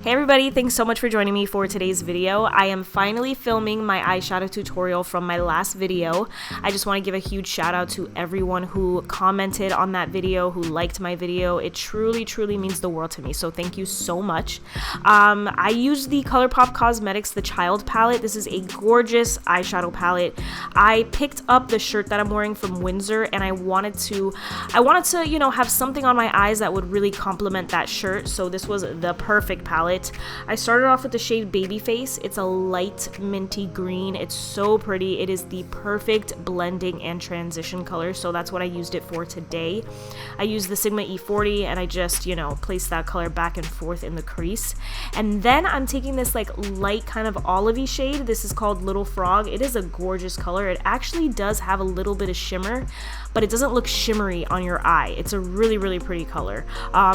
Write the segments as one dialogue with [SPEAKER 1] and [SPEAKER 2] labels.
[SPEAKER 1] Hey everybody, thanks so much for joining me for today's video. I am finally filming my eyeshadow tutorial from my last video. I just want to give a huge shout out to everyone who commented on that video, who liked my video. It truly means the world to me, so thank you so much. I used the Colourpop Cosmetics, the Child palette. This is a gorgeous eyeshadow palette. I picked up the shirt that I'm wearing from Windsor, and I wanted to, you know, have something on my eyes that would really complement that shirt, so this was the perfect palette. I started off with the shade Babyface. It's a light minty green. It's so pretty. It is the perfect blending and transition color, so that's what I used it for today. I used the Sigma E40 and I just, you know, placed that color back and forth in the crease. And then I'm taking this like light kind of olivey shade. This is called Little Frog. It is a gorgeous color. It actually does have a little bit of shimmer, but it doesn't look shimmery on your eye. It's a really pretty color.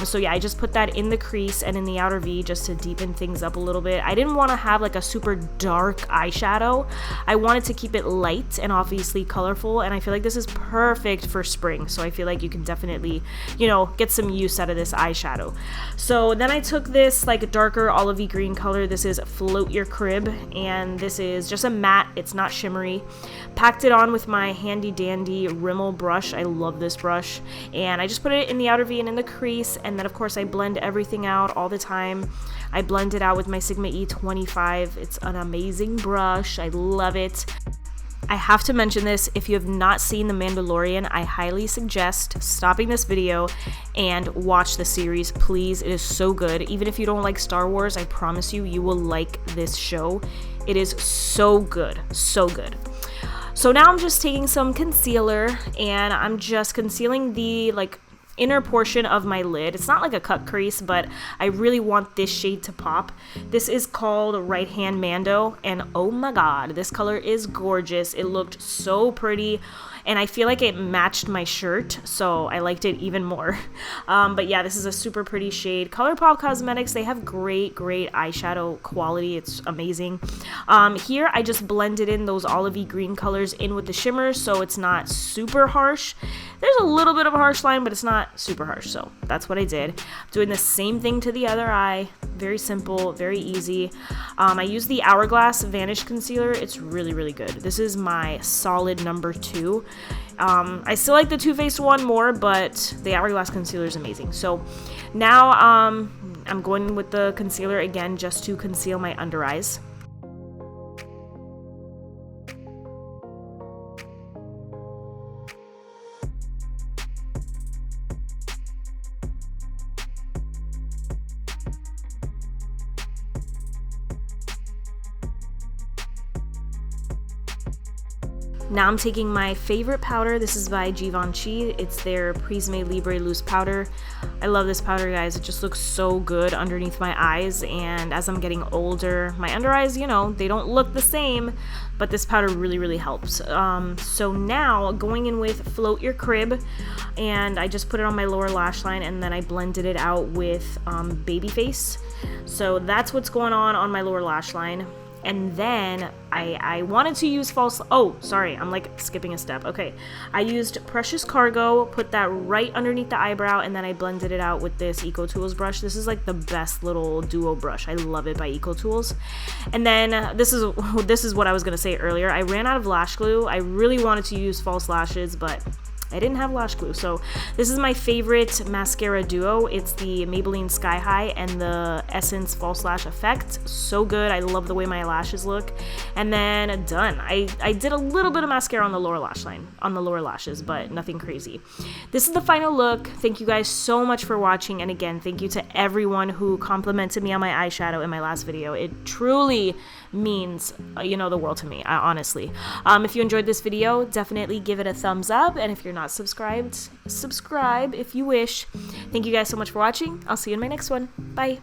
[SPEAKER 1] So yeah, I just put that in the crease and in the outer V just to deepen things up a little bit. I didn't want to have like a super dark eyeshadow. I wanted to keep it light and obviously colorful, and I feel like this is perfect for spring, so I feel like you can definitely, you know, get some use out of this eyeshadow. So then I took this like darker olivey green color. This is Float Your Crib, and this is just a matte. It's not shimmery. Packed it on with my handy dandy Rimmel brush. I love this brush, and I just put it in the outer V and in the crease, and then of course I blend everything out all the time. I blend it out with my Sigma E25. It's an amazing brush. I love it. I have to mention this, if you have not seen The Mandalorian, I highly suggest stopping this video and watch the series, please. It is so good. Even if you don't like Star Wars, I promise you, you will like this show. It is so good, so good. So now I'm just taking some concealer and I'm just concealing the like inner portion of my lid. It's not like a cut crease, but I really want this shade to pop. This is called Right Hand Mando, and oh my god, this color is gorgeous. It looked so pretty, and I feel like it matched my shirt, so I liked it even more. But yeah, this is a super pretty shade. Colourpop Cosmetics, they have great eyeshadow quality. It's amazing. Here I just blended in those olivey green colors in with the shimmer, so it's not super harsh. There's a little bit of a harsh line, but it's not super harsh, so that's what I did. Doing the same thing to the other eye. Very simple, very easy. I use the Hourglass Vanish Concealer. It's really good. This is my solid number 2. I still like the Too Faced one more, but the Hourglass Concealer is amazing. So now I'm going with the concealer again just to conceal my under eyes. Now I'm taking my favorite powder. This is by Givenchy. It's their PRISME LIBRE loose powder. I love this powder, guys. It just looks so good underneath my eyes, and as I'm getting older, my under eyes, you know, they don't look the same, but this powder really helps. So now going in with Float Your Crib, and I just put it on my lower lash line, and then I blended it out with Babyface. So that's what's going on my lower lash line. And then I wanted to use false, oh, sorry, I'm like skipping a step. Okay, I used Precious Cargo, put that right underneath the eyebrow, and then I blended it out with this Eco Tools brush. This is like the best little duo brush. I love it, by Eco Tools. And then this is what I was gonna say earlier. I ran out of lash glue. I really wanted to use false lashes, but I didn't have lash glue, so this is my favorite mascara duo. It's the Maybelline Sky High and the Essence False Lash Effect. So good. I love the way my lashes look. And then done. I did a little bit of mascara on the lower lash line, on the lower lashes, but nothing crazy. This is the final look. Thank you guys so much for watching, and again, thank you to everyone who complimented me on my eyeshadow in my last video. It truly means, you know, the world to me, honestly. If you enjoyed this video, definitely give it a thumbs up, and if you're not subscribed, subscribe if you wish. Thank you guys so much for watching. I'll see you in my next one. Bye.